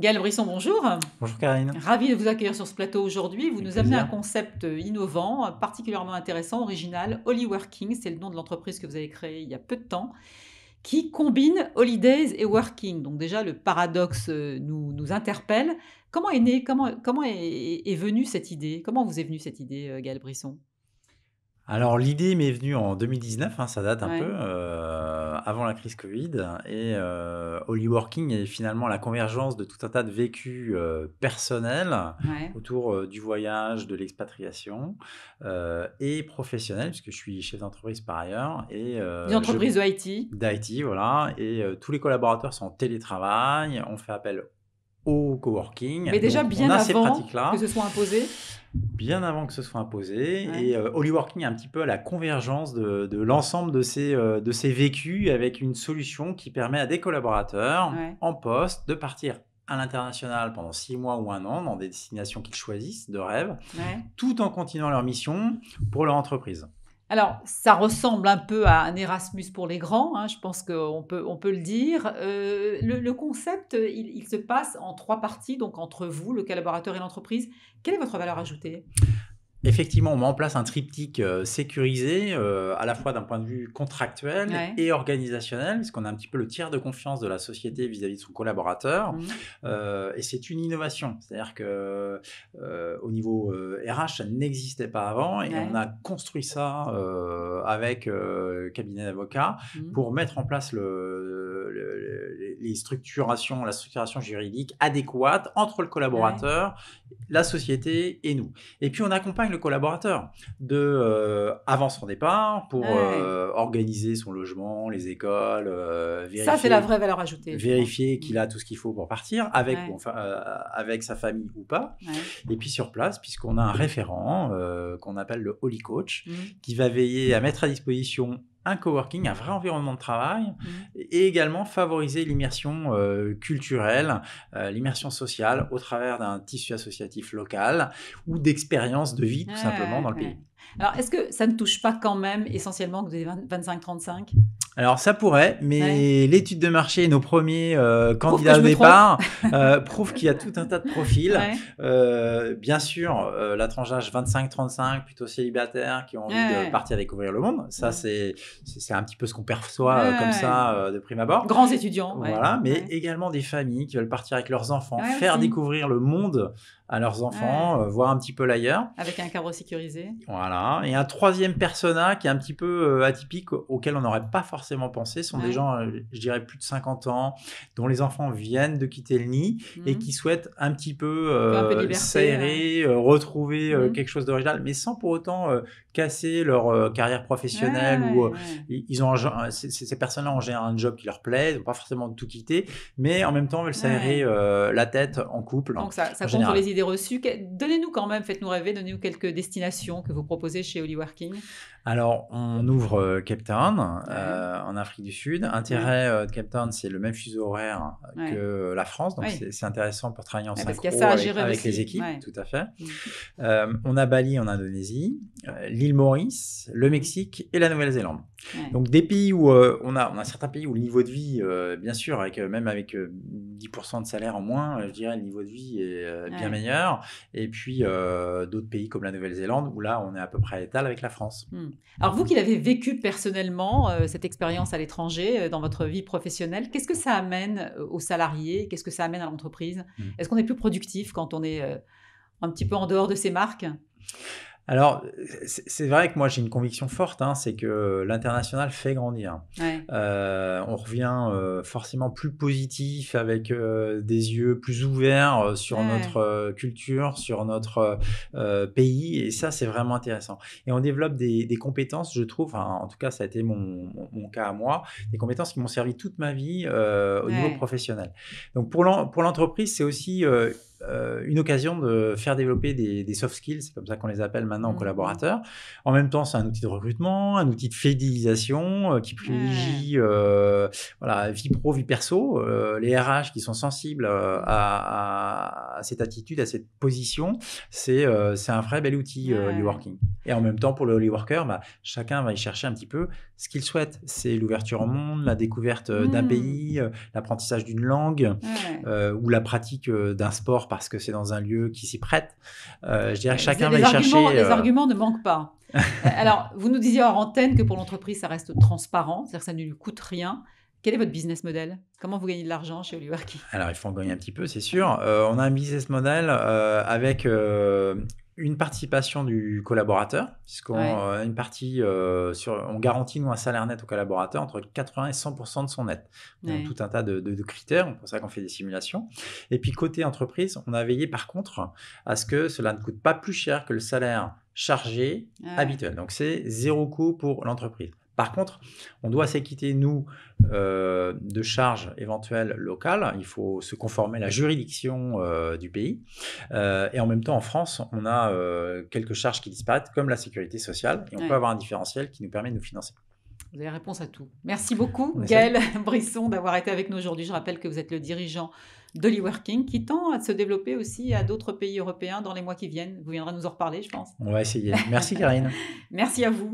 Gaël Brisson, bonjour. Bonjour Karine. Ravi de vous accueillir sur ce plateau aujourd'hui. Vous Avec nous amenez un plaisir. concept innovant, particulièrement intéressant, original. Holyworking, c'est le nom de l'entreprise que vous avez créée il y a peu de temps, qui combine holidays et working. Donc déjà, le paradoxe nous interpelle. Comment est née, comment est venue cette idée? Comment vous est venue cette idée, Gaël Brisson? Alors l'idée m'est venue en 2019, ça date un peu, Ouais, avant la crise Covid et Holyworking est finalement la convergence de tout un tas de vécus, personnels ouais. autour, du voyage, de l'expatriation, et professionnels puisque je suis chef d'entreprise par ailleurs et Une je entreprise de IT. d'IT voilà et tous les collaborateurs sont en télétravail. On fait appel au coworking, Mais déjà donc on bien a ces avant que pratiques-là. ce soit imposé. Bien avant que ce soit imposé Ouais, et Holyworking est un petit peu à la convergence de l'ensemble de ces vécus avec une solution qui permet à des collaborateurs ouais. en poste de partir à l'international pendant 6 mois ou 1 an dans des destinations qu'ils choisissent de rêve, Ouais. tout en continuant leur mission pour leur entreprise. Alors, ça ressemble un peu à un Erasmus pour les grands, hein, je pense qu'on peut le dire. Le concept, il se passe en 3 parties, donc entre vous, le collaborateur et l'entreprise. Quelle est votre valeur ajoutée? Effectivement, on met en place un triptyque, sécurisé, à la fois d'un point de vue contractuel Ouais. et organisationnel, puisqu'on a un petit peu le tiers de confiance de la société vis-à-vis de son collaborateur, Mmh. et c'est une innovation. C'est-à-dire que, au niveau, RH, ça n'existait pas avant et on Ouais. a construit ça, avec, cabinet d'avocats Mmh. pour mettre en place les structurations la structuration juridique adéquate entre le Ouais. collaborateur, la société et nous. Et puis on accompagne le collaborateur avant son départ pour Ouais. organiser son logement, les écoles, Ça, c'est la vraie valeur ajoutée, je pense. vérifier Mmh. qu'il a tout ce qu'il faut pour partir, avec ou Ouais. enfin, avec sa famille ou pas. Ouais. Et puis sur place, puisqu'on a un référent qu'on appelle le Holy Coach, Mmh. qui va veiller à mettre à disposition un coworking, un vrai environnement de travail, Mmh. et également favoriser l'immersion culturelle, l'immersion sociale au travers d'un tissu associatif local ou d'expériences de vie tout simplement Ouais, dans le ouais. pays. Alors, est-ce que ça ne touche pas quand même essentiellement que des 25-35? Alors ça pourrait, Ouais. mais l'étude de marché et nos premiers Prouve que candidats je au me trompe? départ prouvent qu'il y a tout un tas de profils. Ouais. Bien sûr, la tranche d'âge 25-35, plutôt célibataires, qui ont envie de Ouais. partir découvrir le monde. Ça, Mmh. c'est un petit peu ce qu'on Ouais, perçoit comme ouais. ça de prime abord. Grands étudiants, ouais. Voilà, mais Ouais. également des familles qui veulent partir avec leurs enfants, Ouais, faire aussi. découvrir le monde à leurs enfants, Ouais. voir un petit peu l'ailleurs. Avec un cadre sécurisé. Voilà, et un troisième persona qui est un petit peu atypique, auquel on n'aurait pas forcément pensé, sont des Ouais. gens, je dirais plus de 50 ans, dont les enfants viennent de quitter le nid et Mmh. qui souhaitent un petit peu Un peu de liberté, ouais. s'aérer, retrouver Mmh. quelque chose d'original, mais sans pour autant casser leur carrière Ouais, professionnelle ou ouais, ouais. ils ont ces personnes-là ont généralement un job qui leur plaît, ils n'ont pas forcément tout quitter, mais en même temps veulent s'aérer Ouais. la tête en couple Donc ça en contre général. les idées reçues. Donnez-nous quand même, faites-nous rêver, donnez-nous quelques destinations que vous proposez chez Holyworking. Alors, on ouvre Cape Town, Ouais. en Afrique du Sud. Ouais. Intérêt de Cape Town, c'est le même fuseau horaire Ouais. que la France, donc Oui. c'est intéressant pour travailler en Ouais, parce qu'il y a ça synchro à gérer avec les aussi. équipes, Ouais. tout à fait. Mmh. On a Bali en Indonésie, l'île Maurice, le Mmh. Mexique et la Nouvelle-Zélande. Ouais. Donc des pays où on a certains pays où le niveau de vie, bien sûr, même avec 10% de salaire en moins, je dirais le niveau de vie est bien Ouais. meilleur. Et puis d'autres pays comme la Nouvelle-Zélande où là on est à peu près à étal avec la France. Mmh. Alors vous qui l'avez vécu personnellement, cette expérience à l'étranger, dans votre vie professionnelle, qu'est-ce que ça amène, aux salariés? Qu'est-ce que ça amène à l'entreprise? Mm. Est-ce qu'on est plus productif quand on est, un petit peu en dehors de ses marques? Alors, c'est vrai que moi j'ai une conviction forte, c'est que l'international fait grandir. Ouais, On revient, forcément plus positif avec, des yeux plus ouverts, sur notre, ouais, culture, sur notre, pays et ça, c'est vraiment intéressant et on développe des compétences, je trouve, enfin, en tout cas, ça a été mon cas à moi, des compétences qui m'ont servi toute ma vie, au niveau ouais. professionnel. Donc pour l'entreprise, c'est aussi, une occasion de faire développer des soft skills, c'est comme ça qu'on les appelle maintenant aux Mmh. collaborateurs. En même temps, c'est un outil de recrutement, un outil de fidélisation qui Ouais. privilégie voilà, vie pro, vie perso. Les RH qui sont sensibles à cette attitude, à cette position, c'est un vrai bel outil, Ouais. l'e-working. Et en même temps, pour le worker, bah, chacun va y chercher un petit peu ce qu'il souhaite. C'est l'ouverture au monde, la découverte d'un Mmh. pays, l'apprentissage d'une langue, Ouais. ou la pratique d'un sport parce que c'est dans un lieu qui s'y prête. Je dirais que Ouais, chacun va les y arguments chercher. les arguments ne manquent pas. Alors, vous nous disiez hors antenne que pour l'entreprise, ça reste transparent, c'est-à-dire que ça ne lui coûte rien. Quel est votre business model? Comment vous gagnez de l'argent chez Oliworking? Alors, il faut en gagner un petit peu, c'est sûr. On a un business model avec une participation du collaborateur, puisqu'on Ouais, a une partie on garantit nous un salaire net au collaborateur entre 80 et 100% de son net. Nous avons tout ouais, un tas de critères, c'est pour ça qu'on fait des simulations. Et puis côté entreprise, on a veillé par contre à ce que cela ne coûte pas plus cher que le salaire chargé ouais, habituel. Donc c'est zéro coût pour l'entreprise. Par contre, on doit s'acquitter, nous, de charges éventuelles locales. Il faut se conformer à la juridiction du pays. Et en même temps, en France, on a quelques charges qui disparaissent, comme la sécurité sociale, et on peut ouais. avoir un différentiel qui nous permet de nous financer. Vous avez réponse à tout. Merci beaucoup, On essaye. Gaël Brisson, d'avoir été avec nous aujourd'hui. Je rappelle que vous êtes le dirigeant d'Oliworking, qui tend à se développer aussi à d'autres pays européens dans les mois qui viennent. Vous viendrez nous en reparler, je pense. On va essayer. Merci, Karine. Merci à vous.